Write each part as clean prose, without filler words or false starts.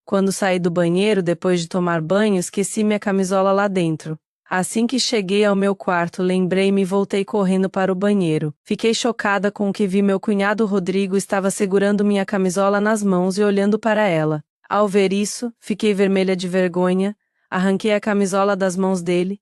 Quando saí do banheiro depois de tomar banho, esqueci minha camisola lá dentro. Assim que cheguei ao meu quarto, lembrei-me e voltei correndo para o banheiro. Fiquei chocada com o que vi. Meu cunhado Rodrigo estava segurando minha camisola nas mãos e olhando para ela. Ao ver isso, fiquei vermelha de vergonha, arranquei a camisola das mãos dele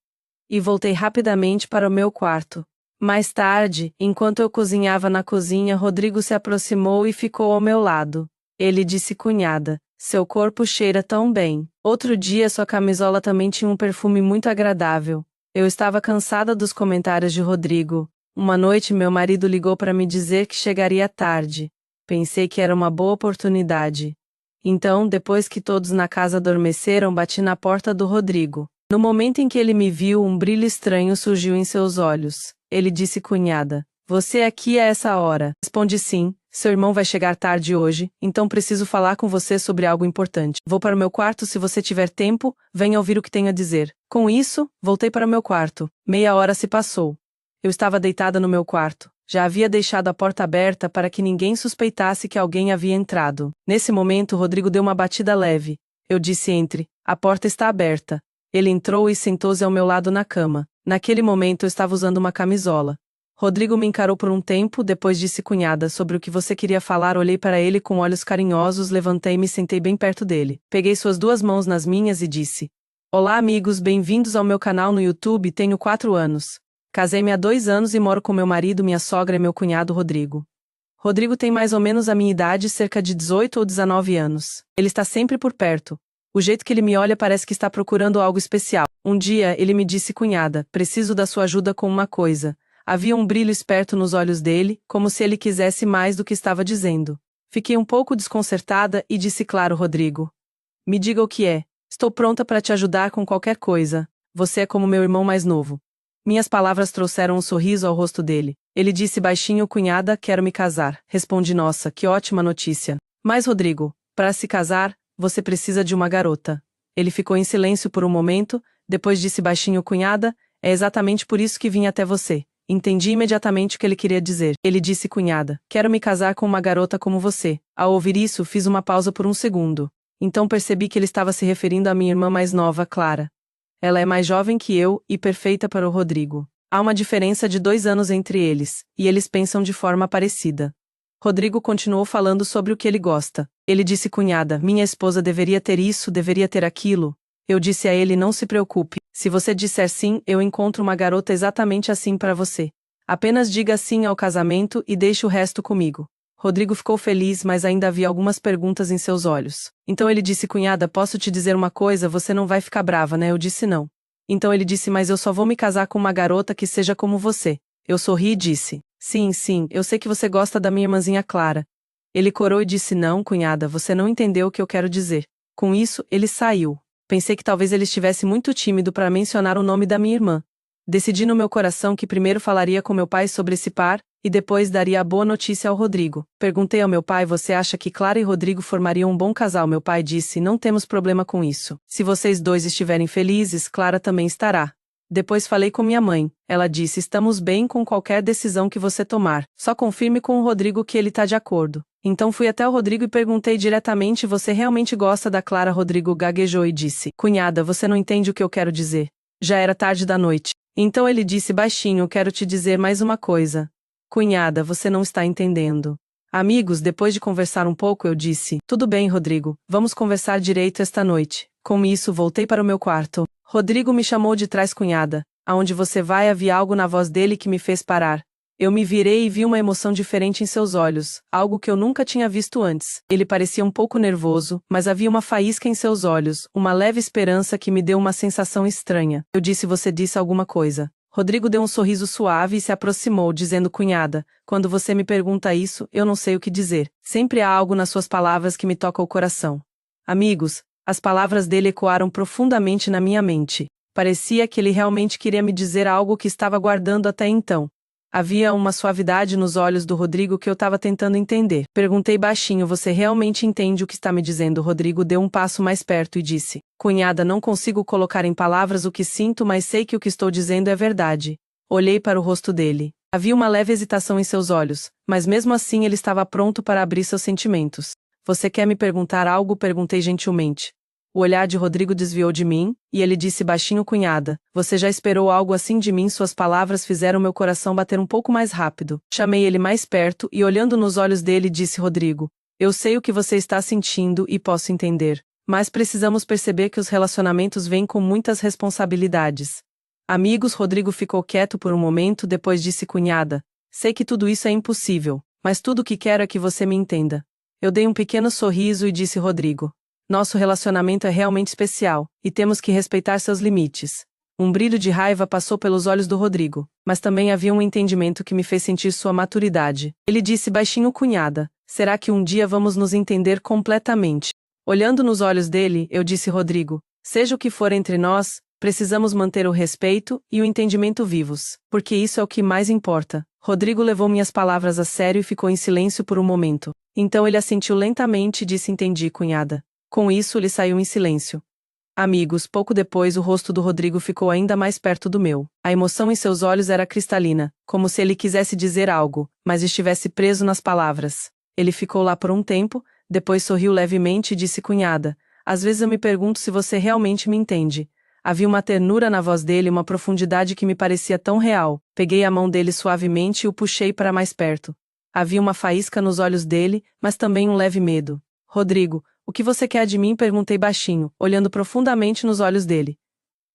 e voltei rapidamente para o meu quarto. Mais tarde, enquanto eu cozinhava na cozinha, Rodrigo se aproximou e ficou ao meu lado. Ele disse: cunhada, seu corpo cheira tão bem. Outro dia sua camisola também tinha um perfume muito agradável. Eu estava cansada dos comentários de Rodrigo. Uma noite meu marido ligou para me dizer que chegaria tarde. Pensei que era uma boa oportunidade. Então, depois que todos na casa adormeceram, bati na porta do Rodrigo. No momento em que ele me viu, um brilho estranho surgiu em seus olhos. Ele disse: cunhada, você é aqui a essa hora? Respondi: sim, seu irmão vai chegar tarde hoje, então preciso falar com você sobre algo importante. Vou para o meu quarto, se você tiver tempo, venha ouvir o que tenho a dizer. Com isso, voltei para o meu quarto. Meia hora se passou. Eu estava deitada no meu quarto. Já havia deixado a porta aberta para que ninguém suspeitasse que alguém havia entrado. Nesse momento, Rodrigo deu uma batida leve. Eu disse: entre. A porta está aberta. Ele entrou e sentou-se ao meu lado na cama. Naquele momento eu estava usando uma camisola. Rodrigo me encarou por um tempo, depois disse: cunhada, sobre o que você queria falar. Olhei para ele com olhos carinhosos, levantei-me e sentei bem perto dele. Peguei suas duas mãos nas minhas e disse: olá amigos, bem-vindos ao meu canal no YouTube. Tenho 4 anos. Casei-me há 2 anos e moro com meu marido, minha sogra e meu cunhado Rodrigo. Rodrigo tem mais ou menos a minha idade, cerca de 18 ou 19 anos. Ele está sempre por perto. O jeito que ele me olha parece que está procurando algo especial. Um dia, ele me disse: cunhada, preciso da sua ajuda com uma coisa. Havia um brilho esperto nos olhos dele, como se ele quisesse mais do que estava dizendo. Fiquei um pouco desconcertada e disse: claro, Rodrigo. Me diga o que é. Estou pronta para te ajudar com qualquer coisa. Você é como meu irmão mais novo. Minhas palavras trouxeram um sorriso ao rosto dele. Ele disse baixinho: cunhada, quero me casar. Respondi: nossa, que ótima notícia. Mas Rodrigo, para se casar, você precisa de uma garota. Ele ficou em silêncio por um momento, depois disse baixinho: cunhada, é exatamente por isso que vim até você. Entendi imediatamente o que ele queria dizer. Ele disse: cunhada, quero me casar com uma garota como você. Ao ouvir isso, fiz uma pausa por um segundo. Então percebi que ele estava se referindo à minha irmã mais nova, Clara. Ela é mais jovem que eu e perfeita para o Rodrigo. Há uma diferença de 2 anos entre eles, e eles pensam de forma parecida. Rodrigo continuou falando sobre o que ele gosta. Ele disse: cunhada, minha esposa deveria ter isso, deveria ter aquilo. Eu disse a ele: não se preocupe. Se você disser sim, eu encontro uma garota exatamente assim para você. Apenas diga sim ao casamento e deixe o resto comigo. Rodrigo ficou feliz, mas ainda havia algumas perguntas em seus olhos. Então ele disse: cunhada, posso te dizer uma coisa? Você não vai ficar brava, né? Eu disse: não. Então ele disse: mas eu só vou me casar com uma garota que seja como você. Eu sorri e disse: sim, sim, eu sei que você gosta da minha irmãzinha Clara. Ele corou e disse: não, cunhada, você não entendeu o que eu quero dizer. Com isso, ele saiu. Pensei que talvez ele estivesse muito tímido para mencionar o nome da minha irmã. Decidi no meu coração que primeiro falaria com meu pai sobre esse par, e depois daria a boa notícia ao Rodrigo. Perguntei ao meu pai: você acha que Clara e Rodrigo formariam um bom casal? Meu pai disse: não temos problema com isso. Se vocês dois estiverem felizes, Clara também estará. Depois falei com minha mãe. Ela disse: estamos bem com qualquer decisão que você tomar. Só confirme com o Rodrigo que ele está de acordo. Então fui até o Rodrigo e perguntei diretamente: você realmente gosta da Clara? Rodrigo gaguejou e disse: cunhada, você não entende o que eu quero dizer. Já era tarde da noite. Então ele disse baixinho: quero te dizer mais uma coisa. Cunhada, você não está entendendo. Amigos, depois de conversar um pouco, eu disse: tudo bem, Rodrigo, vamos conversar direito esta noite. Com isso, voltei para o meu quarto. Rodrigo me chamou de trás: cunhada, aonde você vai? Havia algo na voz dele que me fez parar. Eu me virei e vi uma emoção diferente em seus olhos, algo que eu nunca tinha visto antes. Ele parecia um pouco nervoso, mas havia uma faísca em seus olhos, uma leve esperança que me deu uma sensação estranha. Eu disse: você disse alguma coisa. Rodrigo deu um sorriso suave e se aproximou, dizendo: cunhada, quando você me pergunta isso, eu não sei o que dizer. Sempre há algo nas suas palavras que me toca o coração. Amigos, as palavras dele ecoaram profundamente na minha mente. Parecia que ele realmente queria me dizer algo que estava guardando até então. Havia uma suavidade nos olhos do Rodrigo que eu estava tentando entender. Perguntei baixinho: você realmente entende o que está me dizendo? Rodrigo deu um passo mais perto e disse: cunhada, não consigo colocar em palavras o que sinto, mas sei que o que estou dizendo é verdade. Olhei para o rosto dele. Havia uma leve hesitação em seus olhos, mas mesmo assim ele estava pronto para abrir seus sentimentos. Você quer me perguntar algo? Perguntei gentilmente. O olhar de Rodrigo desviou de mim, e ele disse baixinho: cunhada, você já esperou algo assim de mim? Suas palavras fizeram meu coração bater um pouco mais rápido. Chamei ele mais perto e, olhando nos olhos dele, disse: Rodrigo, eu sei o que você está sentindo e posso entender. Mas precisamos perceber que os relacionamentos vêm com muitas responsabilidades. Amigos, Rodrigo ficou quieto por um momento, depois disse: cunhada, sei que tudo isso é impossível, mas tudo o que quero é que você me entenda. Eu dei um pequeno sorriso e disse: Rodrigo, nosso relacionamento é realmente especial, e temos que respeitar seus limites. Um brilho de raiva passou pelos olhos do Rodrigo, mas também havia um entendimento que me fez sentir sua maturidade. Ele disse baixinho: cunhada, será que um dia vamos nos entender completamente? Olhando nos olhos dele, eu disse: Rodrigo, seja o que for entre nós, precisamos manter o respeito e o entendimento vivos, porque isso é o que mais importa. Rodrigo levou minhas palavras a sério e ficou em silêncio por um momento. Então ele assentiu lentamente e disse: entendi, cunhada. Com isso, ele saiu em silêncio. Amigos, pouco depois o rosto do Rodrigo ficou ainda mais perto do meu. A emoção em seus olhos era cristalina, como se ele quisesse dizer algo, mas estivesse preso nas palavras. Ele ficou lá por um tempo, depois sorriu levemente e disse: cunhada, às vezes eu me pergunto se você realmente me entende. Havia uma ternura na voz dele, uma profundidade que me parecia tão real. Peguei a mão dele suavemente e o puxei para mais perto. Havia uma faísca nos olhos dele, mas também um leve medo. Rodrigo, o que você quer de mim? Perguntei baixinho, olhando profundamente nos olhos dele.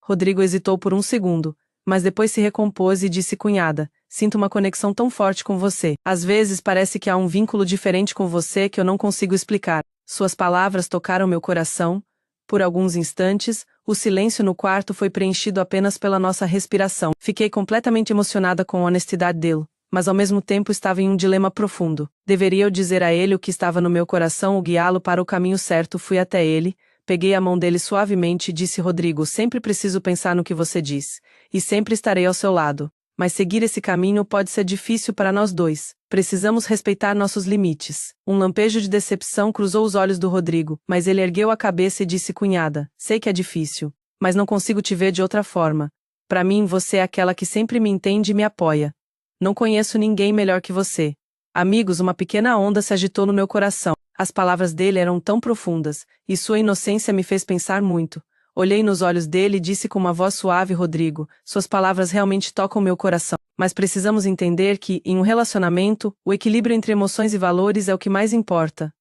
Rodrigo hesitou por um segundo, mas depois se recompôs e disse: cunhada, sinto uma conexão tão forte com você. Às vezes parece que há um vínculo diferente com você que eu não consigo explicar. Suas palavras tocaram meu coração. Por alguns instantes, o silêncio no quarto foi preenchido apenas pela nossa respiração. Fiquei completamente emocionada com a honestidade dele, mas ao mesmo tempo estava em um dilema profundo. Deveria eu dizer a ele o que estava no meu coração ou guiá-lo para o caminho certo? Fui até ele, peguei a mão dele suavemente e disse: Rodrigo, sempre preciso pensar no que você diz, e sempre estarei ao seu lado. Mas seguir esse caminho pode ser difícil para nós dois. Precisamos respeitar nossos limites. Um lampejo de decepção cruzou os olhos do Rodrigo, mas ele ergueu a cabeça e disse: cunhada, sei que é difícil, mas não consigo te ver de outra forma. Para mim, você é aquela que sempre me entende e me apoia. Não conheço ninguém melhor que você. Amigos, uma pequena onda se agitou no meu coração. As palavras dele eram tão profundas, e sua inocência me fez pensar muito. Olhei nos olhos dele e disse com uma voz suave: Rodrigo, suas palavras realmente tocam meu coração. Mas precisamos entender que, em um relacionamento, o equilíbrio entre emoções e valores é o que mais importa.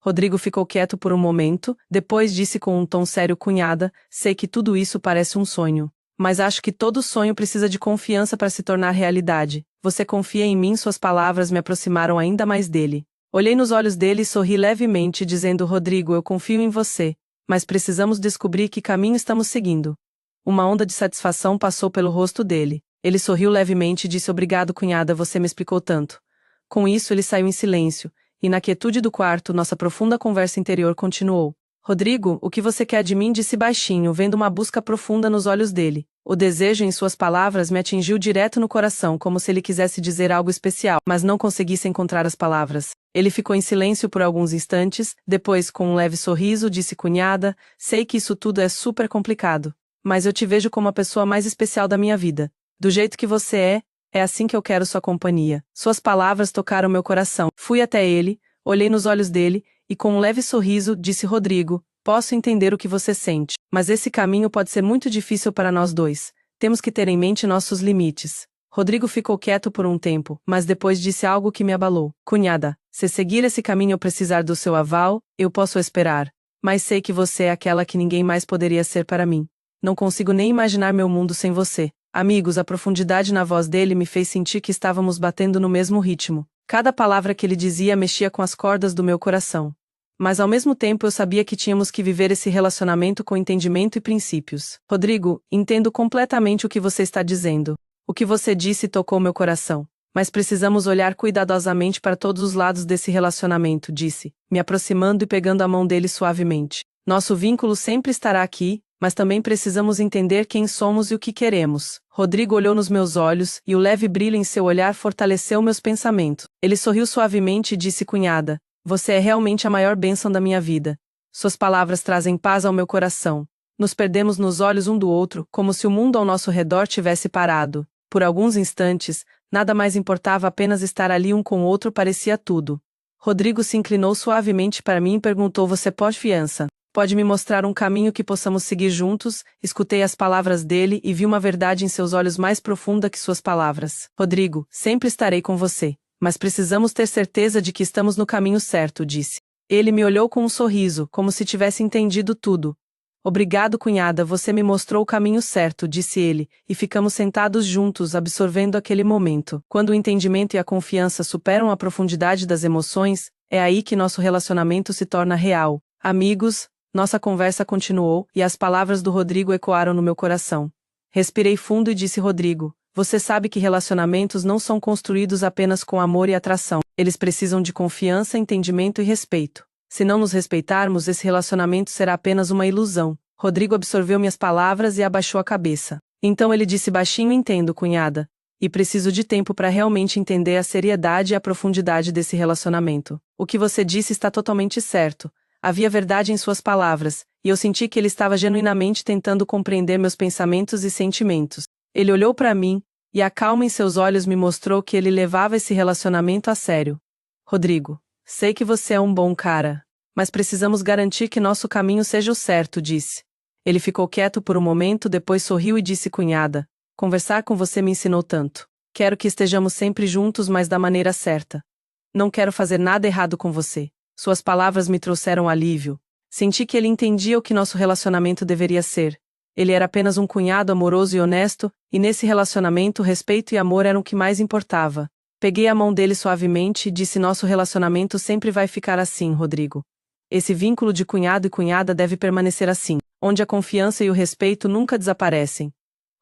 Rodrigo ficou quieto por um momento, depois disse com um tom sério: cunhada, sei que tudo isso parece um sonho. Mas acho que todo sonho precisa de confiança para se tornar realidade. Você confia em mim? Suas palavras me aproximaram ainda mais dele. Olhei nos olhos dele e sorri levemente, dizendo: Rodrigo, eu confio em você. Mas precisamos descobrir que caminho estamos seguindo. Uma onda de satisfação passou pelo rosto dele. Ele sorriu levemente e disse: obrigado, cunhada, você me explicou tanto. Com isso ele saiu em silêncio, e na quietude do quarto nossa profunda conversa interior continuou. Rodrigo, o que você quer de mim? Disse baixinho, vendo uma busca profunda nos olhos dele. O desejo em suas palavras me atingiu direto no coração, como se ele quisesse dizer algo especial, mas não conseguisse encontrar as palavras. Ele ficou em silêncio por alguns instantes, depois, com um leve sorriso, disse: cunhada, sei que isso tudo é super complicado, mas eu te vejo como a pessoa mais especial da minha vida. Do jeito que você é assim que eu quero sua companhia. Suas palavras tocaram meu coração. Fui até ele, olhei nos olhos dele, e com um leve sorriso, disse: Rodrigo, posso entender o que você sente, mas esse caminho pode ser muito difícil para nós dois. Temos que ter em mente nossos limites. Rodrigo ficou quieto por um tempo, mas depois disse algo que me abalou. Cunhada, se seguir esse caminho eu precisar do seu aval, eu posso esperar. Mas sei que você é aquela que ninguém mais poderia ser para mim. Não consigo nem imaginar meu mundo sem você. Amigos, a profundidade na voz dele me fez sentir que estávamos batendo no mesmo ritmo. Cada palavra que ele dizia mexia com as cordas do meu coração. Mas ao mesmo tempo eu sabia que tínhamos que viver esse relacionamento com entendimento e princípios. Rodrigo, entendo completamente o que você está dizendo. O que você disse tocou meu coração. Mas precisamos olhar cuidadosamente para todos os lados desse relacionamento, disse, me aproximando e pegando a mão dele suavemente. Nosso vínculo sempre estará aqui, mas também precisamos entender quem somos e o que queremos. Rodrigo olhou nos meus olhos, e o leve brilho em seu olhar fortaleceu meus pensamentos. Ele sorriu suavemente e disse: cunhada, você é realmente a maior bênção da minha vida. Suas palavras trazem paz ao meu coração. Nos perdemos nos olhos um do outro, como se o mundo ao nosso redor tivesse parado. Por alguns instantes, nada mais importava, apenas estar ali um com o outro parecia tudo. Rodrigo se inclinou suavemente para mim e perguntou: Você pode fiança? Pode me mostrar um caminho que possamos seguir juntos? Escutei as palavras dele e vi uma verdade em seus olhos mais profunda que suas palavras. Rodrigo, sempre estarei com você. Mas precisamos ter certeza de que estamos no caminho certo, disse. Ele me olhou com um sorriso, como se tivesse entendido tudo. Obrigado, cunhada, você me mostrou o caminho certo, disse ele, e ficamos sentados juntos, absorvendo aquele momento. Quando o entendimento e a confiança superam a profundidade das emoções, é aí que nosso relacionamento se torna real. Amigos, nossa conversa continuou, e as palavras do Rodrigo ecoaram no meu coração. Respirei fundo e disse: Rodrigo, você sabe que relacionamentos não são construídos apenas com amor e atração. Eles precisam de confiança, entendimento e respeito. Se não nos respeitarmos, esse relacionamento será apenas uma ilusão. Rodrigo absorveu minhas palavras e abaixou a cabeça. Então ele disse baixinho: Entendo, cunhada. E preciso de tempo para realmente entender a seriedade e a profundidade desse relacionamento. O que você disse está totalmente certo. Havia verdade em suas palavras, e eu senti que ele estava genuinamente tentando compreender meus pensamentos e sentimentos. Ele olhou para mim, e a calma em seus olhos me mostrou que ele levava esse relacionamento a sério. Rodrigo, sei que você é um bom cara, mas precisamos garantir que nosso caminho seja o certo, disse. Ele ficou quieto por um momento, depois sorriu e disse: Cunhada, conversar com você me ensinou tanto. Quero que estejamos sempre juntos, mas da maneira certa. Não quero fazer nada errado com você. Suas palavras me trouxeram alívio. Senti que ele entendia o que nosso relacionamento deveria ser. Ele era apenas um cunhado amoroso e honesto, e nesse relacionamento respeito e amor eram o que mais importava. Peguei a mão dele suavemente e disse: Nosso relacionamento sempre vai ficar assim, Rodrigo. Esse vínculo de cunhado e cunhada deve permanecer assim, onde a confiança e o respeito nunca desaparecem.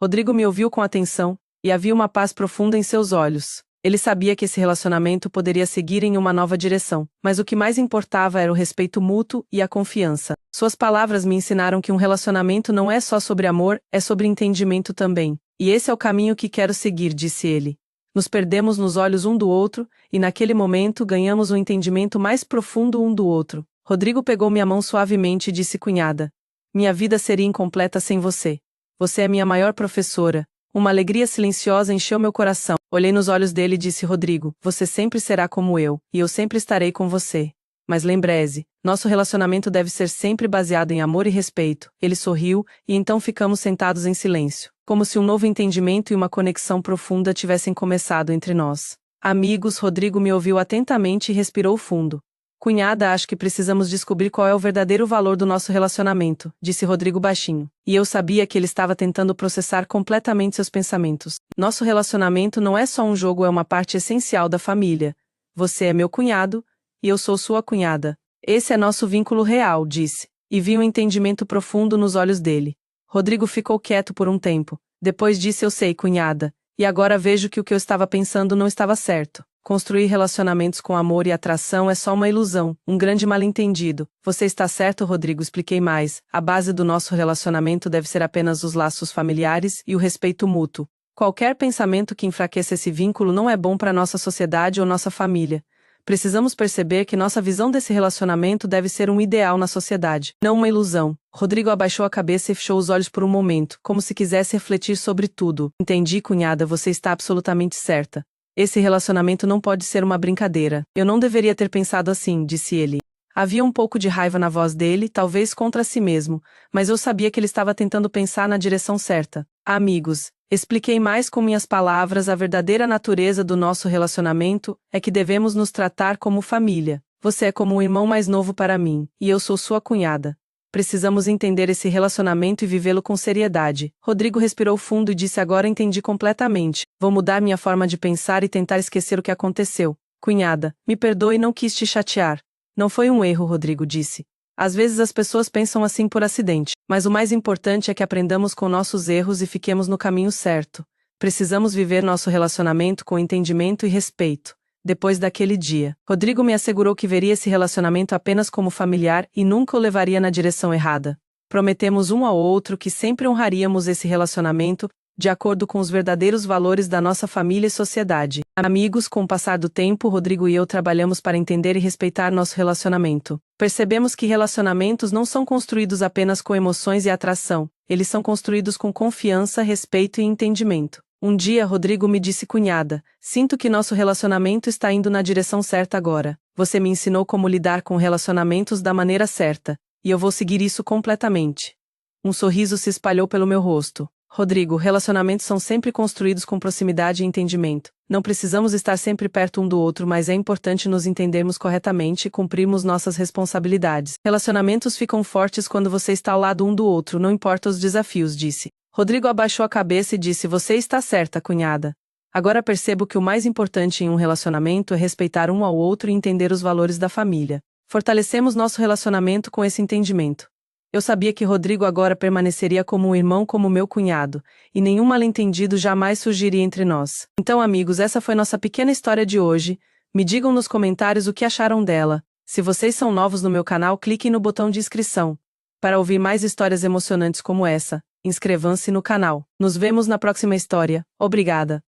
Rodrigo me ouviu com atenção, e havia uma paz profunda em seus olhos. Ele sabia que esse relacionamento poderia seguir em uma nova direção, mas o que mais importava era o respeito mútuo e a confiança. Suas palavras me ensinaram que um relacionamento não é só sobre amor, é sobre entendimento também. E esse é o caminho que quero seguir, disse ele. Nos perdemos nos olhos um do outro, e naquele momento ganhamos um entendimento mais profundo um do outro. Rodrigo pegou minha mão suavemente e disse: Cunhada, minha vida seria incompleta sem você. Você é minha maior professora. Uma alegria silenciosa encheu meu coração. Olhei nos olhos dele e disse: Rodrigo, você sempre será como eu, e eu sempre estarei com você. Mas lembre-se, nosso relacionamento deve ser sempre baseado em amor e respeito. Ele sorriu, e então ficamos sentados em silêncio, como se um novo entendimento e uma conexão profunda tivessem começado entre nós. Amigos, Rodrigo me ouviu atentamente e respirou fundo. Cunhada, acho que precisamos descobrir qual é o verdadeiro valor do nosso relacionamento, disse Rodrigo baixinho. E eu sabia que ele estava tentando processar completamente seus pensamentos. Nosso relacionamento não é só um jogo, é uma parte essencial da família. Você é meu cunhado, e eu sou sua cunhada. Esse é nosso vínculo real, disse. E vi um entendimento profundo nos olhos dele. Rodrigo ficou quieto por um tempo. Depois disse: Eu sei, cunhada. E agora vejo que o que eu estava pensando não estava certo. Construir relacionamentos com amor e atração é só uma ilusão, um grande mal-entendido. Você está certo, Rodrigo, expliquei mais. A base do nosso relacionamento deve ser apenas os laços familiares e o respeito mútuo. Qualquer pensamento que enfraqueça esse vínculo não é bom para nossa sociedade ou nossa família. Precisamos perceber que nossa visão desse relacionamento deve ser um ideal na sociedade, não uma ilusão. Rodrigo abaixou a cabeça e fechou os olhos por um momento, como se quisesse refletir sobre tudo. Entendi, cunhada, você está absolutamente certa. Esse relacionamento não pode ser uma brincadeira. Eu não deveria ter pensado assim, disse ele. Havia um pouco de raiva na voz dele, talvez contra si mesmo, mas eu sabia que ele estava tentando pensar na direção certa. Amigos, expliquei mais com minhas palavras: a verdadeira natureza do nosso relacionamento é que devemos nos tratar como família. Você é como um irmão mais novo para mim, e eu sou sua cunhada. Precisamos entender esse relacionamento e vivê-lo com seriedade. Rodrigo respirou fundo e disse: Agora entendi completamente. Vou mudar minha forma de pensar e tentar esquecer o que aconteceu. Cunhada, me perdoe, não quis te chatear. Não foi um erro, Rodrigo disse. Às vezes as pessoas pensam assim por acidente, mas o mais importante é que aprendamos com nossos erros e fiquemos no caminho certo. Precisamos viver nosso relacionamento com entendimento e respeito. Depois daquele dia, Rodrigo me assegurou que veria esse relacionamento apenas como familiar e nunca o levaria na direção errada. Prometemos um ao outro que sempre honraríamos esse relacionamento, de acordo com os verdadeiros valores da nossa família e sociedade. Amigos, com o passar do tempo, Rodrigo e eu trabalhamos para entender e respeitar nosso relacionamento. Percebemos que relacionamentos não são construídos apenas com emoções e atração, eles são construídos com confiança, respeito e entendimento. Um dia Rodrigo me disse: Cunhada, sinto que nosso relacionamento está indo na direção certa agora. Você me ensinou como lidar com relacionamentos da maneira certa, e eu vou seguir isso completamente. Um sorriso se espalhou pelo meu rosto. Rodrigo, relacionamentos são sempre construídos com proximidade e entendimento. Não precisamos estar sempre perto um do outro, mas é importante nos entendermos corretamente e cumprirmos nossas responsabilidades. Relacionamentos ficam fortes quando você está ao lado um do outro, não importa os desafios, disse. Rodrigo abaixou a cabeça e disse: Você está certa, cunhada. Agora percebo que o mais importante em um relacionamento é respeitar um ao outro e entender os valores da família. Fortalecemos nosso relacionamento com esse entendimento. Eu sabia que Rodrigo agora permaneceria como um irmão, como meu cunhado, e nenhum mal-entendido jamais surgiria entre nós. Então, amigos, essa foi nossa pequena história de hoje. Me digam nos comentários o que acharam dela. Se vocês são novos no meu canal, cliquem no botão de inscrição. Para ouvir mais histórias emocionantes como essa, inscrevam-se no canal. Nos vemos na próxima história. Obrigada.